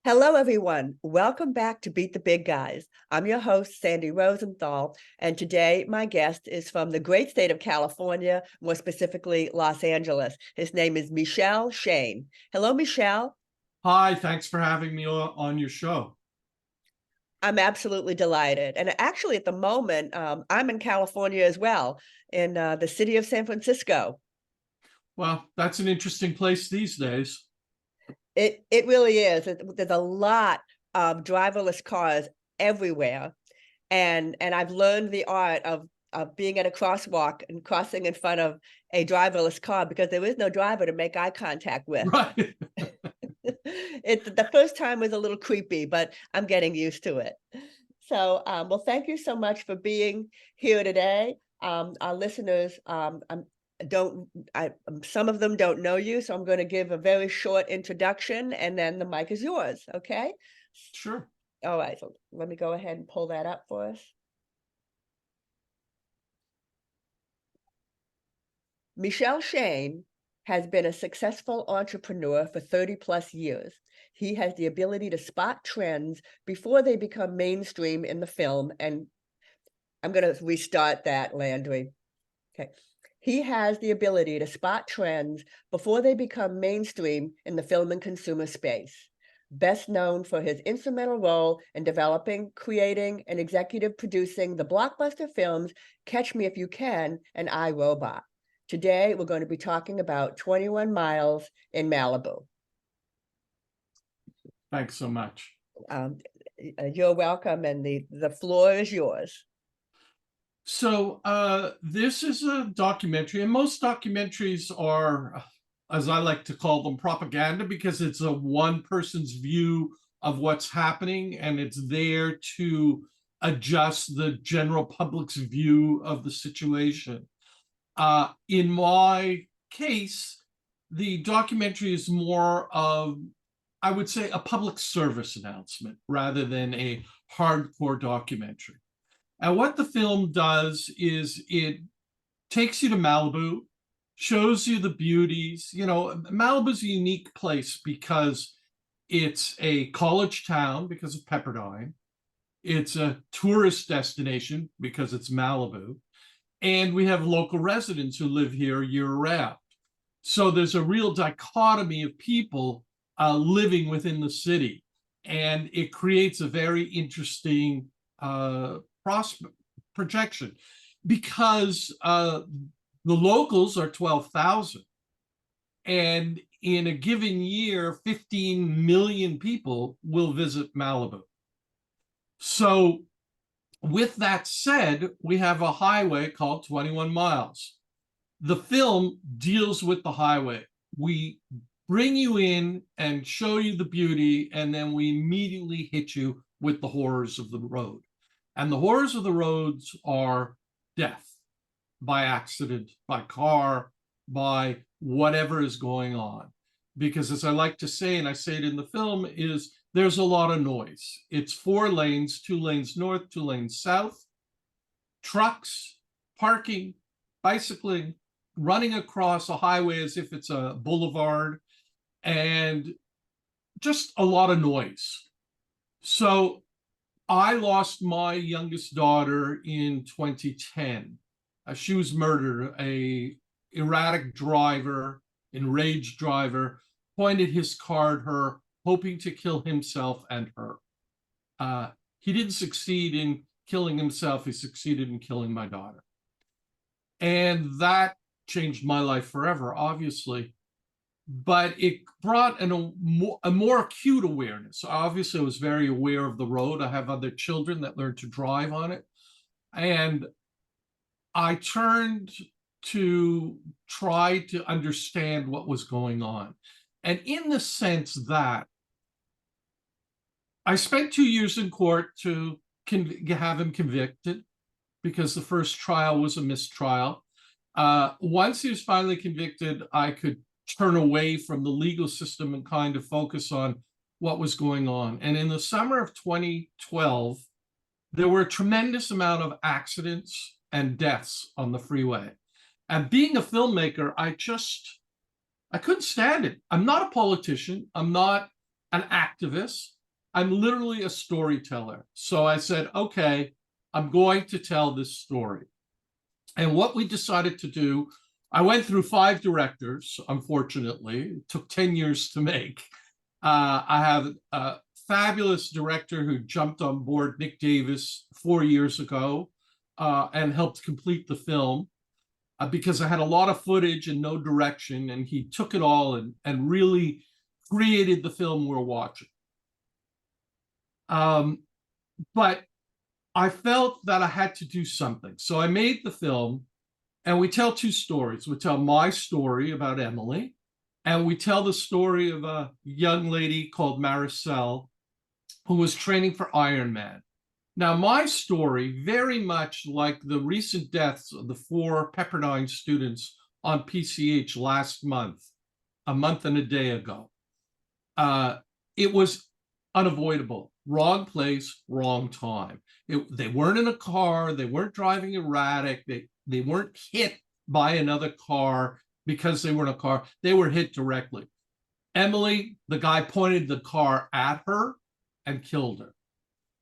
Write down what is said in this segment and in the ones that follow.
Hello, everyone. Welcome back to Beat the Big Guys. I'm your host, Sandy Rosenthal, and today my guest is from the great state of California, more specifically Los Angeles. His name is Michel Shane. Hello, Michel. Hi, thanks for having me on your show. I'm absolutely delighted. And actually, at the moment, I'm in California as well, in the city of San Francisco. Well, that's an interesting place these days. It really is. There's a lot of driverless cars everywhere. And I've learned the art of being at a crosswalk and crossing in front of a driverless car because there is no driver to make eye contact with. Right. The first time was a little creepy, but I'm getting used to it. So, well, thank you so much for being here today. Our listeners, don't some of them don't know you, so I'm going to give a very short introduction, and then the mic is yours. Okay. Sure. All right, so let me go ahead and pull that up for us. Michel Shane has been a successful entrepreneur for 30 plus years. He has the ability to spot trends before they become mainstream in the film. And I'm going to restart that, Landry. Okay. He has the ability to spot trends before they become mainstream in the film and consumer space. Best known for his instrumental role in developing, creating, and executive producing the blockbuster films Catch Me If You Can and I, Robot. Today, we're going to be talking about 21 Miles in Malibu. Thanks so much. You're welcome, and the floor is yours. So this is a documentary, and most documentaries are, as I like to call them, propaganda, because it's a one person's view of what's happening, and it's there to adjust the general public's view of the situation. In my case, the documentary is more of, I would say, a public service announcement rather than a hardcore documentary. And what the film does is it takes you to Malibu, shows you the beauties. You know, Malibu's a unique place because it's a college town because of Pepperdine. It's a tourist destination because it's Malibu. And we have local residents who live here year round. So there's a real dichotomy of people living within the city. And it creates a very interesting projection because the locals are 12,000. And in a given year, 15 million people will visit Malibu. So with that said, we have a highway called 21 miles. The film deals with the highway. We bring you in and show you the beauty, and then we immediately hit you with the horrors of the road. And the horrors of the roads are death by accident, by car, by whatever is going on. Because as I like to say, and I say it in the film, is there's a lot of noise. It's 4 lanes, 2 lanes north, 2 lanes south, trucks, parking, bicycling, running across a highway as if it's a boulevard, and just a lot of noise. So I lost my youngest daughter in 2010. She was murdered. A erratic driver, enraged driver, pointed his car at her, hoping to kill himself and her. He didn't succeed in killing himself. He succeeded in killing my daughter. And that changed my life forever, obviously. But it brought a more acute awareness. Obviously, I was very aware of the road. I have other children that learned to drive on it. And I turned to try to understand what was going on. And in the sense that I spent 2 years in court to have him convicted because the first trial was a mistrial. Once he was finally convicted, I could turn away from the legal system and kind of focus on what was going on. And in the summer of 2012, there were a tremendous amount of accidents and deaths on the freeway. And being a filmmaker, I couldn't stand it. I'm not a politician. I'm not an activist. I'm literally a storyteller. So I said, okay, I'm going to tell this story. And what we decided to do, I went through 5 directors, unfortunately. It took 10 years to make. I have a fabulous director who jumped on board, Nick Davis, 4 years ago, and helped complete the film because I had a lot of footage and no direction, and he took it all and really created the film we're watching. But I felt that I had to do something. So I made the film, and we tell 2 stories. We tell my story about Emily, and we tell the story of a young lady called Maricel who was training for Ironman. Now, my story, very much like the recent deaths of the 4 Pepperdine students on PCH last month, a month and a day ago, it was unavoidable. Wrong place, wrong time. They weren't in a car. They weren't driving erratic. They weren't hit by another car because they were in a car. They were hit directly. Emily, the guy pointed the car at her and killed her.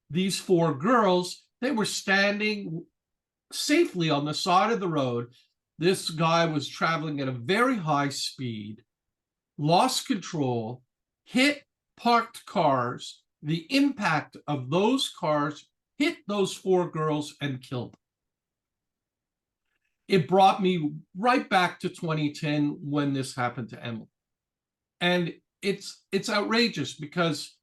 These 4 girls, they were standing safely on the side of the road. This guy was traveling at a very high speed, lost control, hit parked cars. The impact of those cars hit those 4 girls and killed them. It brought me right back to 2010 when this happened to Emily. And it's outrageous because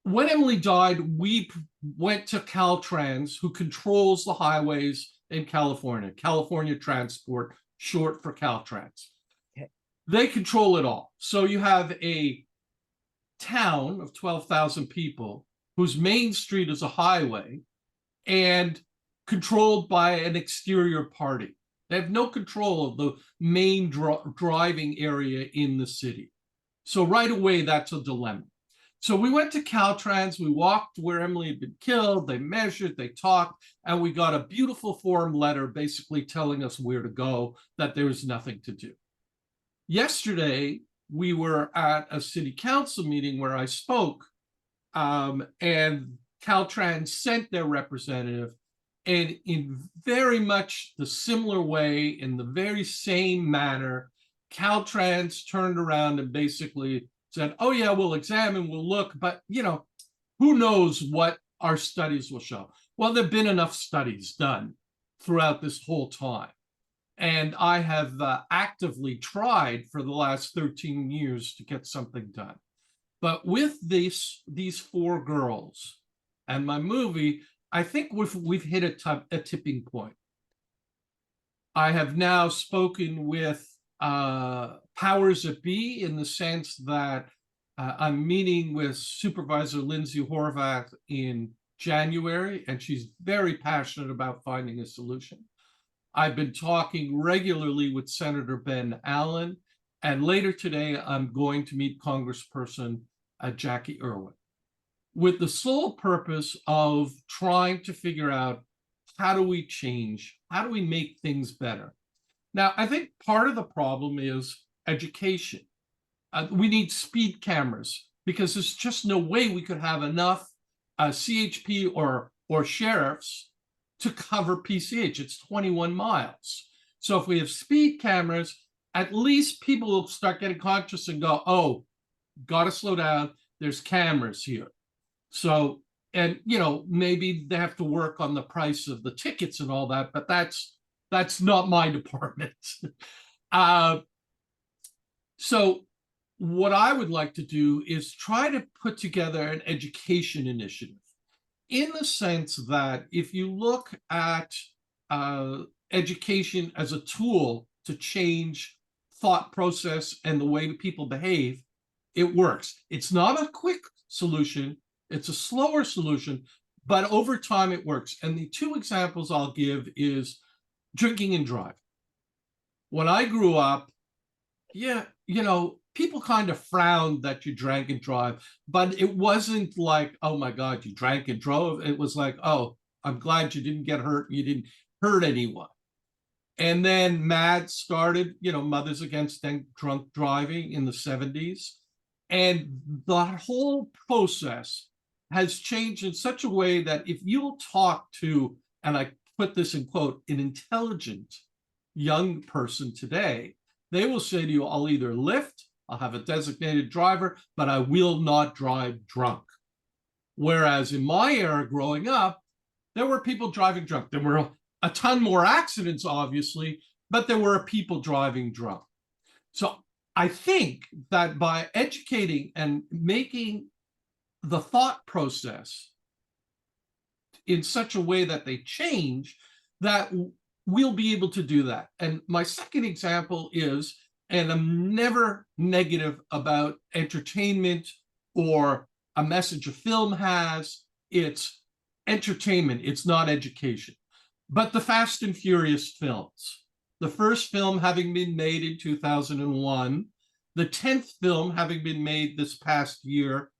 when Emily died, we went to Caltrans, who controls the highways in California, California Transport, short for Caltrans. Okay. They control it all. So you have a town of 12,000 people whose main street is a highway and controlled by an exterior party. They have no control of the main driving area in the city. So right away, that's a dilemma. So we went to Caltrans, we walked where Emily had been killed, they measured, they talked, and we got a beautiful form letter basically telling us where to go, that there was nothing to do. Yesterday, we were at a city council meeting where I spoke, and Caltrans sent their representative, and in very much the similar way, in the very same manner, Caltrans turned around and basically said, oh yeah, we'll examine, we'll look, but who knows what our studies will show. Well, there've been enough studies done throughout this whole time. And I have actively tried for the last 13 years to get something done. But with these 4 girls and my movie, I think we've hit a tipping point. I have now spoken with powers that be, in the sense that I'm meeting with Supervisor Lindsay Horvath in January, and she's very passionate about finding a solution. I've been talking regularly with Senator Ben Allen, and later today I'm going to meet Congressperson Jackie Irwin, with the sole purpose of trying to figure out, how do we change? How do we make things better? Now, I think part of the problem is education. We need speed cameras because there's just no way we could have enough CHP or sheriffs to cover PCH. It's 21 miles. So if we have speed cameras, at least people will start getting conscious and go, oh, got to slow down. There's cameras here. So, and maybe they have to work on the price of the tickets and all that, but that's not my department. So what I would like to do is try to put together an education initiative, in the sense that if you look at education as a tool to change thought process and the way people behave, it works. It's not a quick solution. It's a slower solution, but over time it works. And the 2 examples I'll give is drinking and driving. When I grew up, people kind of frowned that you drank and drive, but it wasn't like, oh my God, you drank and drove. It was like, oh, I'm glad you didn't get hurt. You didn't hurt anyone. And then MAD started, Mothers Against Drunk Driving in the 70s. And the whole process has changed in such a way that if you'll talk to, and I put this in quote, an intelligent young person today, they will say to you, I'll either lift, I'll have a designated driver, but I will not drive drunk. Whereas in my era growing up, there were people driving drunk. There were a ton more accidents, obviously, but there were people driving drunk. So I think that by educating and making the thought process in such a way that they change, that we'll be able to do that. And my second example is, and I'm never negative about entertainment or a message a film has, it's entertainment, it's not education. But the Fast and Furious films, the first film having been made in 2001, the 10th film having been made this past year,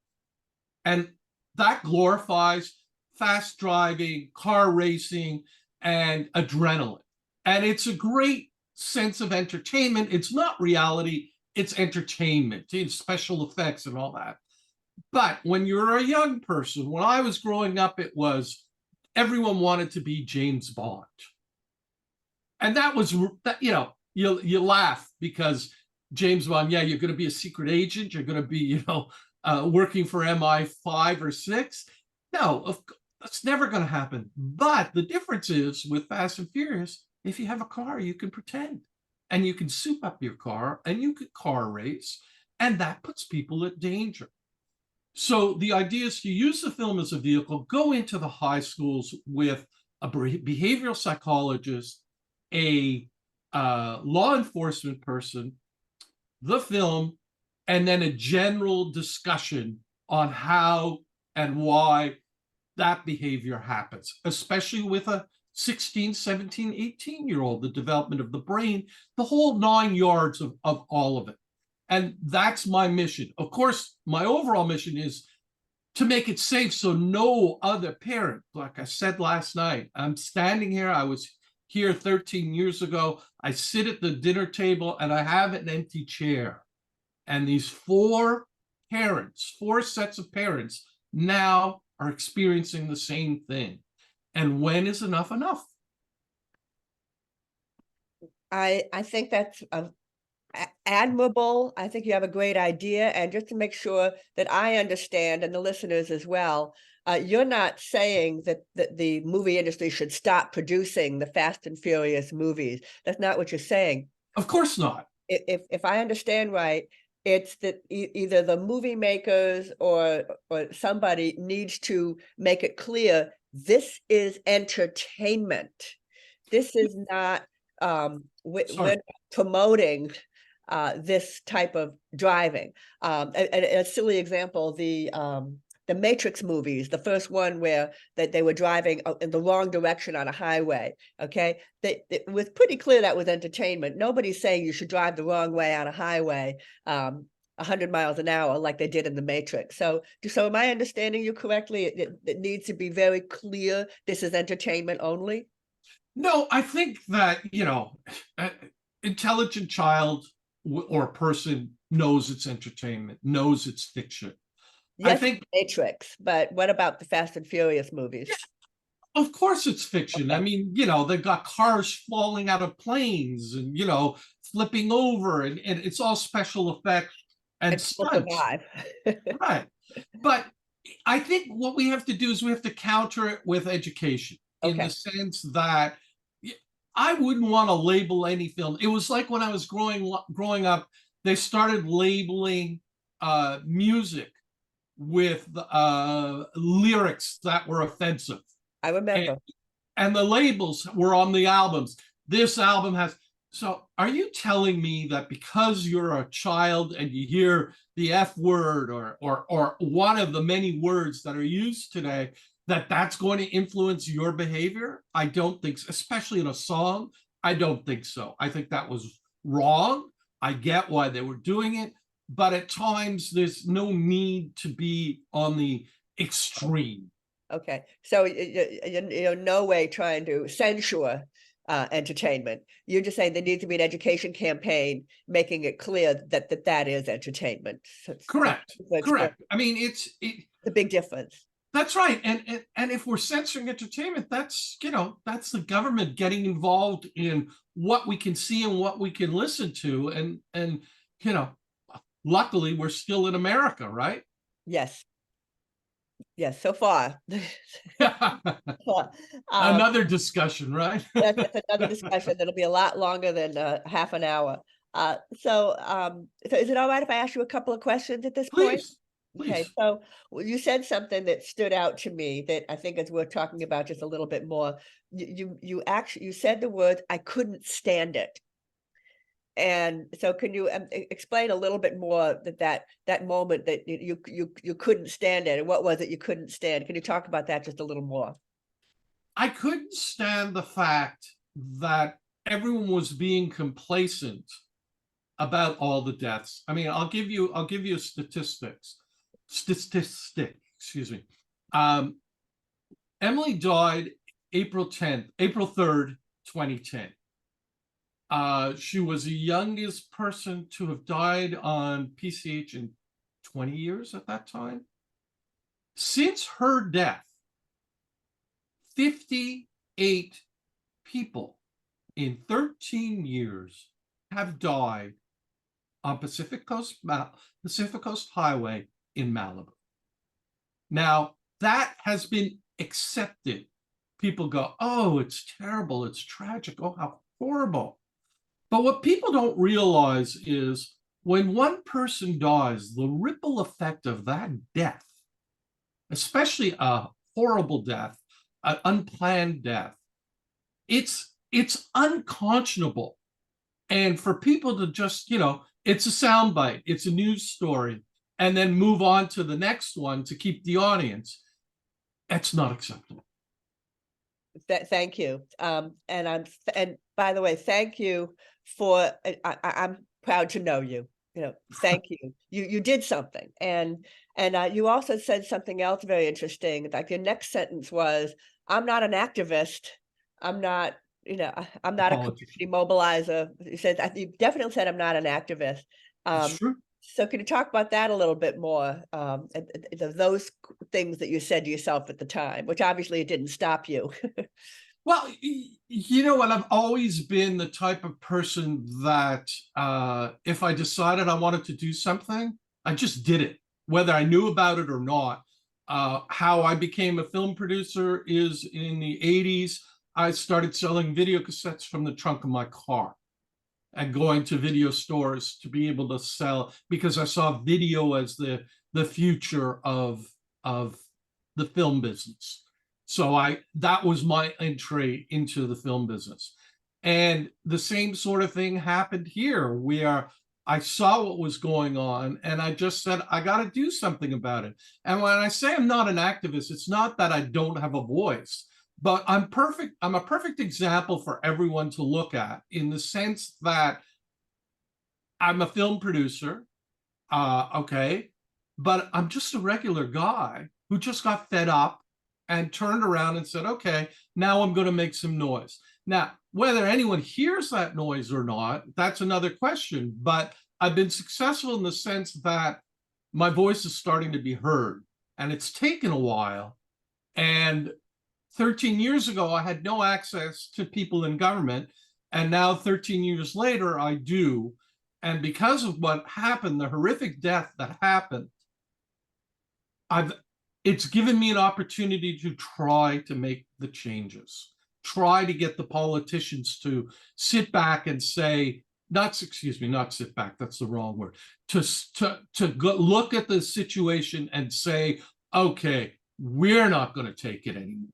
and that glorifies fast driving, car racing, and adrenaline. And it's a great sense of entertainment. It's not reality, it's entertainment, it's special effects and all that. But when you're a young person, when I was growing up, it was everyone wanted to be James Bond. And that was, you know, you laugh because James Bond, yeah, you're going to be a secret agent, you're going to be, you know, working for MI5 or 6. No, that's never going to happen. But the difference is with Fast and Furious, if you have a car, you can pretend and you can soup up your car and you can car race, and that puts people at danger. So the idea is to use the film as a vehicle, go into the high schools with a behavioral psychologist, a law enforcement person, the film, and then a general discussion on how and why that behavior happens, especially with a 16, 17, 18-year-old, the development of the brain, the whole 9 yards of all of it. And that's my mission. Of course, my overall mission is to make it safe so no other parent, like I said last night, I'm standing here, I was here 13 years ago, I sit at the dinner table and I have an empty chair. And these 4 parents, 4 sets of parents now are experiencing the same thing. And when is enough enough? I think that's admirable. I think you have a great idea. And just to make sure that I understand, and the listeners as well, you're not saying that the movie industry should stop producing the Fast and Furious movies. That's not what you're saying. Of course not. If I understand right, it's that either the movie makers or somebody needs to make it clear this is entertainment. This is not we're not promoting this type of driving. A silly example, the Matrix movies, the first one where they were driving in the wrong direction on a highway, okay? It was pretty clear that was entertainment. Nobody's saying you should drive the wrong way on a highway 100 miles an hour like they did in the Matrix. So am I understanding you correctly? It needs to be very clear this is entertainment only? No, I think that, you know, an intelligent child or person knows it's entertainment, knows it's fiction. Yes, I think Matrix, but what about the Fast and Furious movies? Yeah, of course it's fiction. Okay. I mean, you know, they've got cars falling out of planes and, you know, flipping over, and it's all special effects and stunts. Right. But I think what we have to do is we have to counter it with education in the sense that I wouldn't want to label any film. It was like when I was growing up, they started labeling music with lyrics that were offensive. I remember. And the labels were on the albums. This album has. So are you telling me that because you're a child and you hear the F word or one of the many words that are used today, that that's going to influence your behavior? I don't think so, especially in a song. I don't think so. I think that was wrong. I get why they were doing it, but at times there's no need to be on the extreme. Okay, so you're no way trying to censure entertainment. You're just saying there needs to be an education campaign making it clear that that is entertainment. Correct. Correct. I mean, it's a big difference. That's right. And if we're censoring entertainment, that's, that's the government getting involved in what we can see and what we can listen to. And you know, luckily we're still in America, right? Yes, yes, so far. Far. Um, Another discussion, right? that's another discussion that'll be a lot longer than half an hour. So is it all right if I ask you a couple of questions at this point? Please, Okay, please. so you said something that stood out to me that I think is worth talking about just a little bit more. You actually you said the word "I couldn't stand it," and so can you explain a little bit more that moment that you couldn't stand it, and what was it you couldn't stand? Can you talk about that just a little more? I couldn't stand the fact that everyone was being complacent about all the deaths. I mean, I'll give you excuse me. Um, Emily died April 3rd, 2010. She was the youngest person to have died on PCH in 20 years at that time. Since her death, 58 people in 13 years have died on Pacific Coast Highway in Malibu. Now, that has been accepted. People go, oh, it's terrible, it's tragic, oh, how horrible. But what people don't realize is when one person dies, the ripple effect of that death, especially a horrible death, an unplanned death, it's unconscionable. And for people to just, it's a soundbite, it's a news story, and then move on to the next one to keep the audience, that's not acceptable. Thank you. And by the way, thank you for I'm proud to know you. Thank you. You did something, and you also said something else very interesting. Like your next sentence was, "I'm not an activist. I'm not, I'm not a Politics. community mobilizer." You said you definitely said I'm not an activist. It's Um, true. so can you talk about that a little bit more? Those things that you said to yourself at the time, which obviously it didn't stop you. Well, you know what? I've always been the type of person that if I decided I wanted to do something, I just did it, whether I knew about it or not. How I became a film producer is in the 80s. I started selling video cassettes from the trunk of my car and going to video stores to be able to sell because I saw video as the future of the film business. So that was my entry into the film business. And the same sort of thing happened here where I saw what was going on and I just said, I got to do something about it. And when I say I'm not an activist, it's not that I don't have a voice, but I'm perfect. I'm a perfect example for everyone to look at in the sense that I'm a film producer. Okay. But I'm just a regular guy who just got fed up and turned around and said, okay, now I'm going to make some noise. Now, whether anyone hears that noise or not, that's another question. But I've been successful in the sense that my voice is starting to be heard. And it's taken a while. And 13 years ago, I had no access to people in government. And now, 13 years later, I do. And because of what happened, the horrific death that happened, I've it's given me an opportunity to try to make the changes, try to get the politicians to sit back and say, not, excuse me, not sit back, that's the wrong word, to go look at the situation and say, okay, we're not going to take it anymore.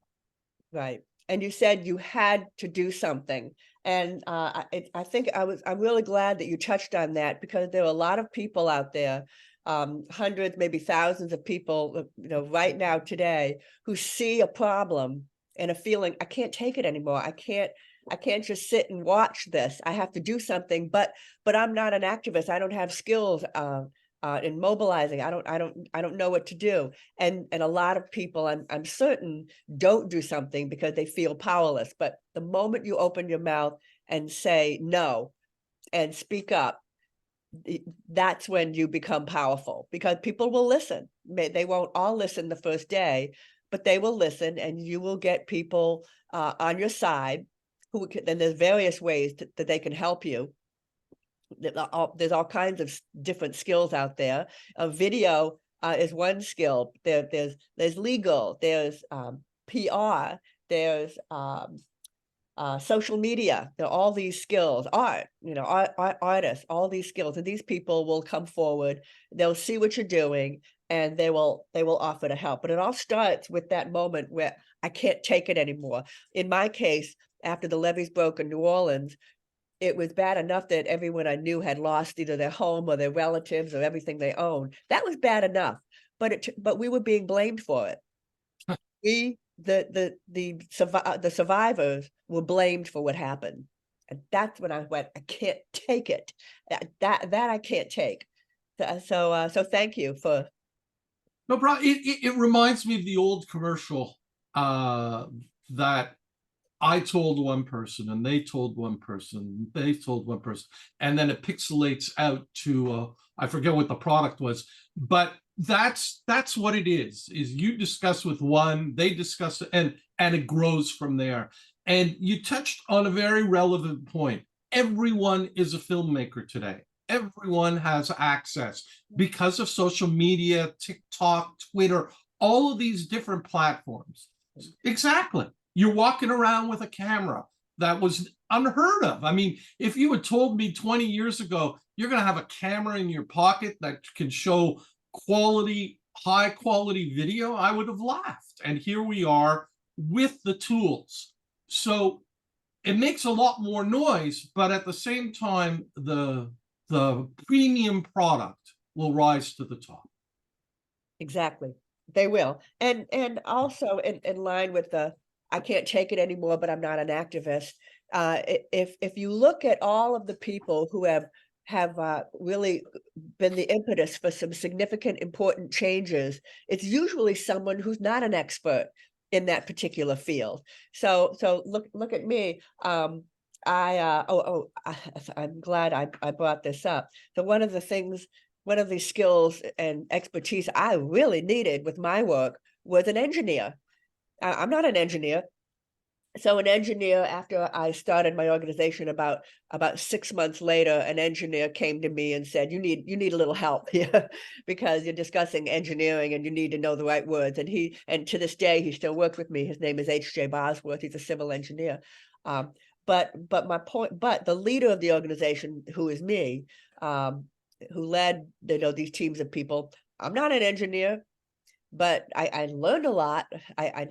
Right. And you said you had to do something. And I think I'm really glad that you touched on that because there are a lot of people out there, hundreds, maybe thousands of people, right now today who see a problem and a feeling, I can't take it anymore. I can't just sit and watch this. I have to do something, but I'm not an activist. I don't have skills in mobilizing. I don't know what to do. And a lot of people, I'm certain, don't do something because they feel powerless. But the moment you open your mouth and say no and speak up, that's when you become powerful, because people will listen. They won't all listen the first day, but they will listen, and you will get people on your side who can, then there's various ways that they can help you. There's all kinds of different skills out there. Video is one skill. There's legal, there's PR, there's social media. There are all these skills, art, artists, all these skills, and these people will come forward. They'll see what you're doing, and they will offer to help. But it all starts with that moment where I can't take it anymore. In my case, after the levees broke in New Orleans, it was bad enough that everyone I knew had lost either their home or their relatives or everything they owned. That was bad enough, but we were being blamed for it. We the survivors were blamed for what happened, and that's when I went, I can't take it. That I can't take. So thank you for. No problem. It reminds me of the old commercial that I told one person, and they told one person, they told one person, and then it pixelates out to I forget what the product was, but that's what it is you discuss with one, they discuss it, and it grows from there. And you touched on a very relevant point. Everyone is a filmmaker today. Everyone has access because of social media, TikTok, Twitter, all of these different platforms. Exactly. You're walking around with a camera. That was unheard of. I mean, if you had told me 20 years ago, you're going to have a camera in your pocket that can show quality, high quality video, I would have laughed. And here we are with the tools. So it makes a lot more noise, but at the same time, the premium product will rise to the top. Exactly. They will. And also in line with the I can't take it anymore, but I'm not an activist. If you look at all of the people who have really been the impetus for some significant, important changes, it's usually someone who's not an expert in that particular field. So look at me. I'm glad I brought this up. So one of the skills and expertise I really needed with my work was an engineer. I'm not an engineer. So an engineer, after I started my organization about 6 months later, an engineer came to me and said, you need a little help here because you're discussing engineering and you need to know the right words. And to this day, he still works with me. His name is H.J. Bosworth. He's a civil engineer. But the leader of the organization, who is me, who led these teams of people, I'm not an engineer, but I learned a lot. I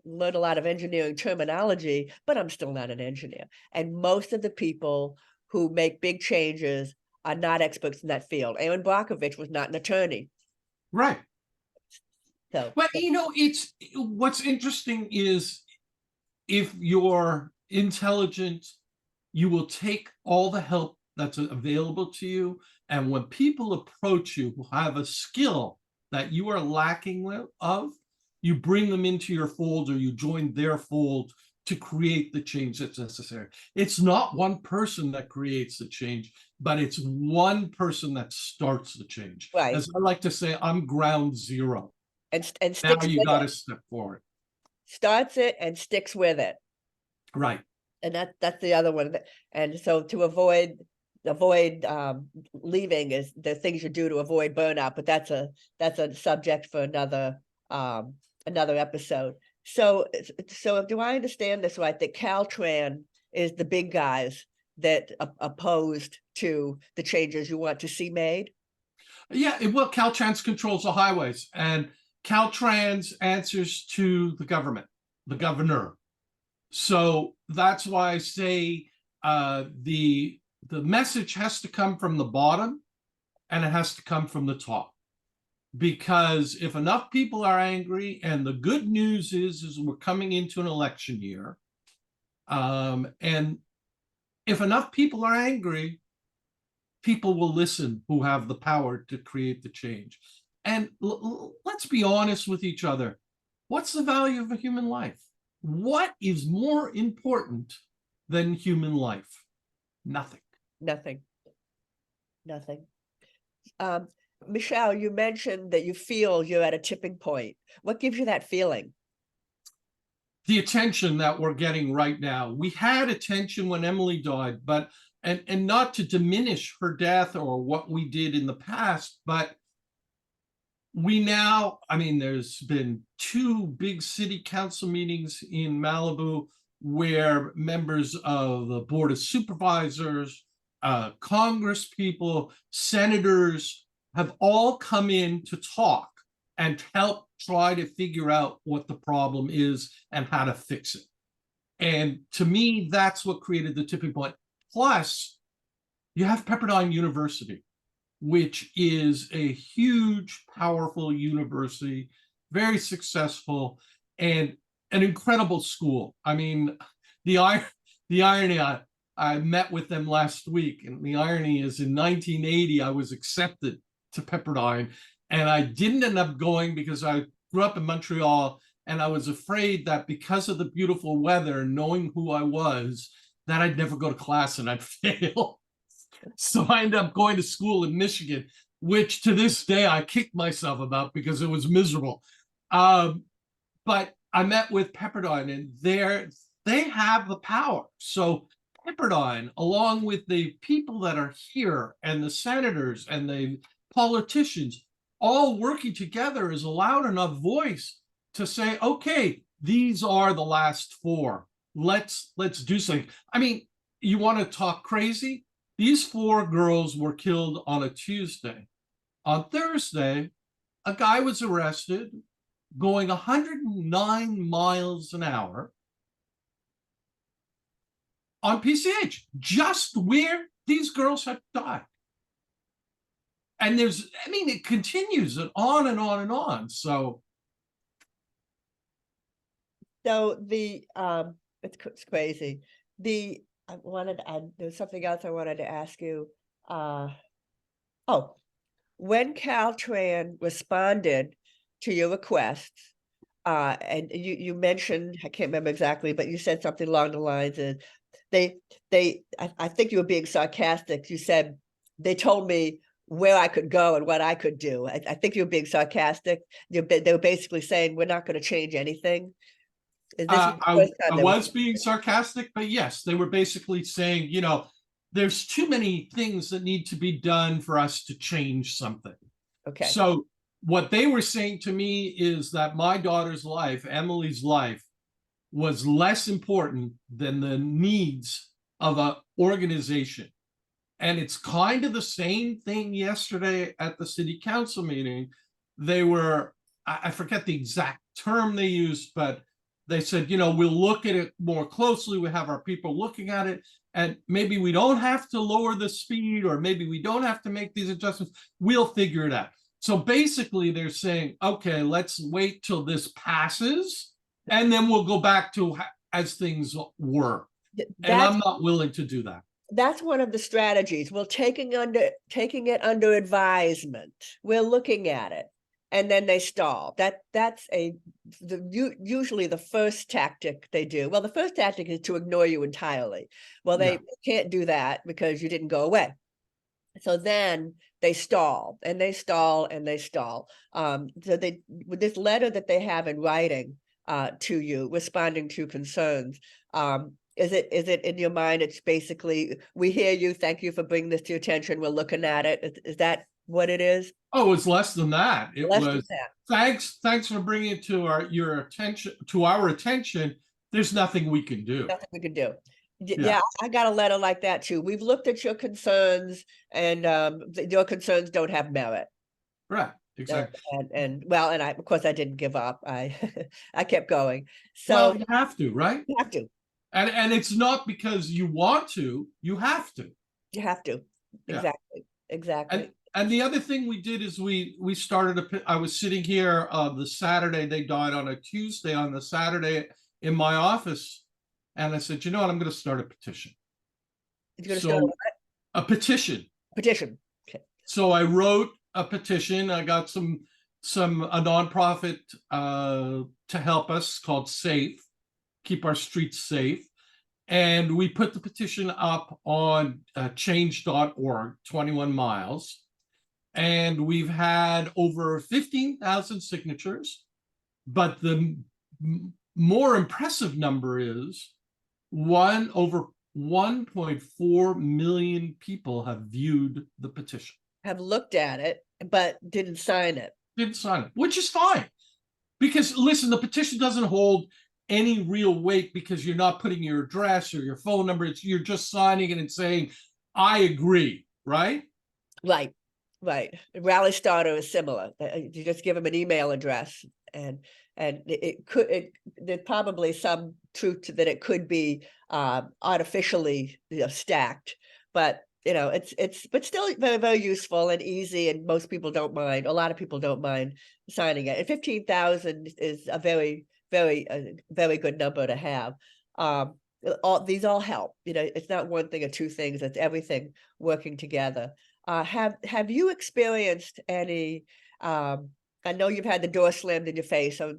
learned a lot of engineering terminology, but I'm still not an engineer. And most of the people who make big changes are not experts in that field. Aaron Brockovich was not an attorney. Right. So, but it's what's interesting is if you're intelligent, you will take all the help that's available to you. And when people approach you who have a skill that you are lacking of, you bring them into your fold, or you join their fold to create the change that's necessary. It's not one person that creates the change, but it's one person that starts the change. right. As I like to say, I'm ground zero. And Now sticks you with got it. to step forward. Starts it and sticks with it. Right. And that's the other one. And so to avoid leaving is the things you do to avoid burnout, but that's a subject for another episode. So do I understand this right, that Caltran is the big guys that opposed to the changes you want to see made? Yeah, well, Caltrans controls the highways, and Caltrans answers to the government, the governor. So that's why I say the message has to come from the bottom, and it has to come from the top. Because if enough people are angry, and the good news is we're coming into an election year, and if enough people are angry, people will listen who have the power to create the change. And let's be honest with each other. What's the value of a human life? What is more important than human life? Nothing. Nothing. Nothing. Michelle, you mentioned that you feel you're at a tipping point. What gives you that feeling? The attention that we're getting right now. We had attention when Emily died, but and not to diminish her death or what we did in the past, but we now, I mean, there's been 2 big city council meetings in Malibu where members of the Board of Supervisors, Congress people, senators have all come in to talk and help try to figure out what the problem is and how to fix it. And to me, that's what created the tipping point. Plus, you have Pepperdine University, which is a huge, powerful university, very successful, and an incredible school. I mean, the irony, I met with them last week, and the irony is in 1980, I was accepted to Pepperdine, and I didn't end up going because I grew up in Montreal, and I was afraid that because of the beautiful weather, knowing who I was, that I'd never go to class and I'd fail. So I ended up going to school in Michigan, which to this day I kick myself about because it was miserable. But I met with Pepperdine, and they have the power. So Pepperdine, along with the people that are here and the senators and the politicians, all working together, is a loud enough voice to say, okay, these are the last 4. Let's do something. I mean, you want to talk crazy? These 4 girls were killed on a Tuesday. On Thursday, a guy was arrested going 109 miles an hour on PCH, just where these girls had died. And there's, I mean, it continues and on and on and on. So the it's crazy. There's something else I wanted to ask you. Oh, when Caltran responded to your requests, and you mentioned, I can't remember exactly, but you said something along the lines of I think you were being sarcastic. You said they told me where I could go and what I could do. I think you were being sarcastic. They were basically saying we're not going to change anything. Is this the first I time was being sarcastic, but yes, they were basically saying, you know, there's too many things that need to be done for us to change something. Okay. So what they were saying to me is that my daughter's life, Emily's life, was less important than the needs of an organization. And it's kind of the same thing yesterday at the city council meeting. They were, I forget the exact term they used, but they said, you know, we'll look at it more closely. We have our people looking at it, and maybe we don't have to lower the speed, or maybe we don't have to make these adjustments. We'll figure it out. So basically they're saying, okay, let's wait till this passes, and then we'll go back to as things were. And I'm not willing to do that. That's one of the strategies. We're taking it under advisement. We're looking at it, and then they stall. That's usually the first tactic they do. Well, the first tactic is to ignore you entirely. Well, they can't do that because you didn't go away. So then they stall, and they stall, and they stall. So with this letter that they have in writing to you, responding to concerns, is it in your mind? It's basically, we hear you. Thank you for bringing this to your attention. We're looking at it. Is that what it is? Oh, it's less than that. It Less was than that. thanks for bringing it to our attention. There's nothing we can do. Nothing we can do. Yeah, I got a letter like that too. We've looked at your concerns, and your concerns don't have merit. Right. Exactly. And of course I didn't give up. I I kept going. So well, you have to, right? You have to. And it's not because you want to, you have to. You have to. Yeah. Exactly. And the other thing we did is we started I was sitting here the Saturday they died on a Tuesday, on the Saturday in my office, and I said, you know what, I'm going to start a petition. You're going to start a petition. Petition. Okay. So I wrote a petition. I got a nonprofit to help us called SAFE, Keep Our Streets Safe. And we put the petition up on change.org, 21 miles. And we've had over 15,000 signatures. But the more impressive number is over 1.4 million people have viewed the petition. Have looked at it, but didn't sign it. Didn't sign it, which is fine. Because listen, the petition doesn't hold any real weight because you're not putting your address or your phone number. You're just signing it and saying, I agree, right? Right, right. Rally Starter is similar. You just give them an email address, and there's probably some truth to that. It could be artificially, stacked, but but still very, very useful and easy, and most people don't mind. A lot of people don't mind signing it. And 15,000 is a very, very, very good number to have. These all help. It's not one thing or two things. It's everything working together. Have you experienced any? I know you've had the door slammed in your face, so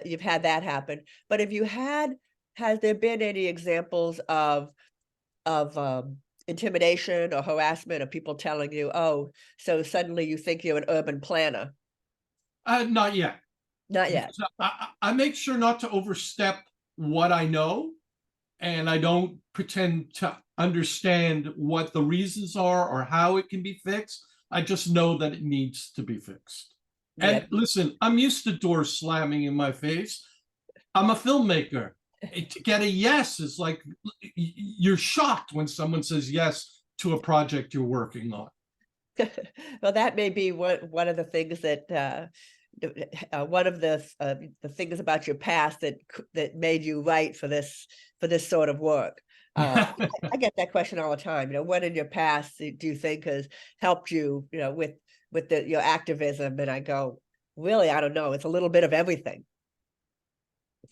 you've had that happen. But has there been any examples of intimidation or harassment, or people telling you, "Oh, so suddenly you think you're an urban planner"? Not yet. Not yet. I make sure not to overstep what I know, and I don't pretend to understand what the reasons are or how it can be fixed. I just know that it needs to be fixed. Yeah. And listen, I'm used to doors slamming in my face. I'm a filmmaker. To get a yes is like you're shocked when someone says yes to a project you're working on. Well, that may be one of the things that one of the things about your past that made you right for this sort of work. I get that question all the time. What in your past do you think has helped you? With your activism, and I go, really, I don't know. It's a little bit of everything.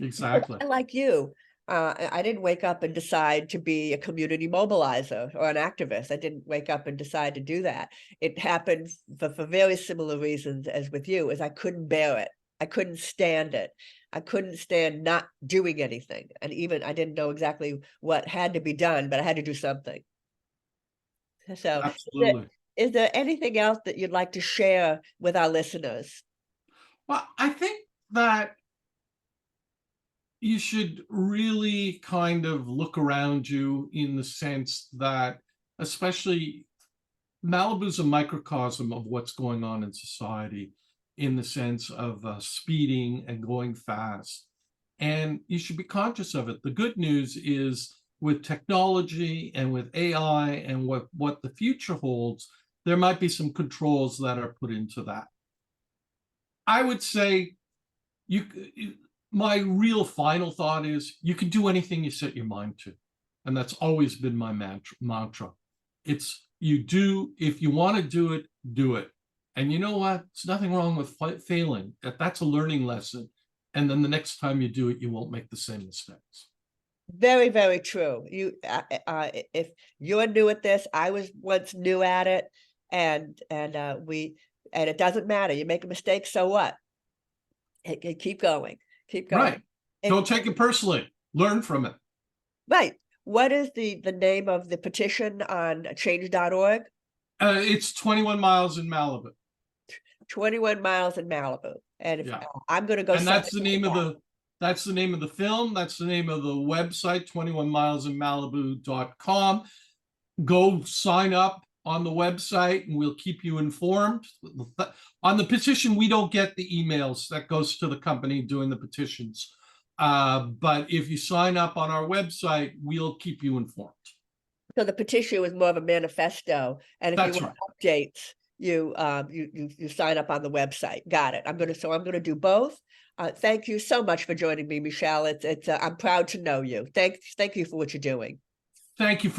Exactly. Like you, I didn't wake up and decide to be a community mobilizer or an activist. I didn't wake up and decide to do that. It happened for very similar reasons as with you, as I couldn't bear it. I couldn't stand it. I couldn't stand not doing anything. And even I didn't know exactly what had to be done, but I had to do something. So Absolutely. is there anything else that you'd like to share with our listeners? Well, I think that you should really kind of look around you in the sense that, especially Malibu's a microcosm of what's going on in society in the sense of speeding and going fast. And you should be conscious of it. The good news is with technology and with AI and what the future holds, there might be some controls that are put into that. I would say my real final thought is you can do anything you set your mind to. And that's always been my mantra. It's if you want to do it, do it. And you know what? There's nothing wrong with failing. That's a learning lesson. And then the next time you do it, you won't make the same mistakes. Very, very true. If you're new at this, I was once new at it, and it doesn't matter. You make a mistake, so what? Keep going. Keep going. Right. Don't take it personally. Learn from it. Right. What is the name of the petition on change.org? It's 21 miles in Malibu. 21 miles in Malibu. And if I'm going to go. And that's the name of the film. That's the name of the website, 21milesinmalibu.com. Go sign up on the website and we'll keep you informed. On the petition, we don't get the emails. That goes to the company doing the petitions. But if you sign up on our website, we'll keep you informed. So the petition is more of a manifesto, and if you want updates, you sign up on the website. Got it. I'm going to do both. Thank you so much for joining me, Michel. I'm proud to know you. Thank you for what you're doing. Thank you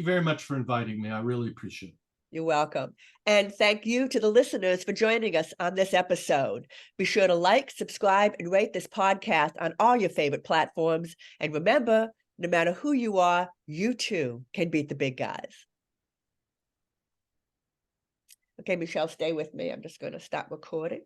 very much for inviting me. I really appreciate it. You're welcome. And thank you to the listeners for joining us on this episode. Be sure to like, subscribe, and rate this podcast on all your favorite platforms. And remember, no matter who you are, you too can beat the big guys. Okay, Michel, stay with me. I'm just going to stop recording.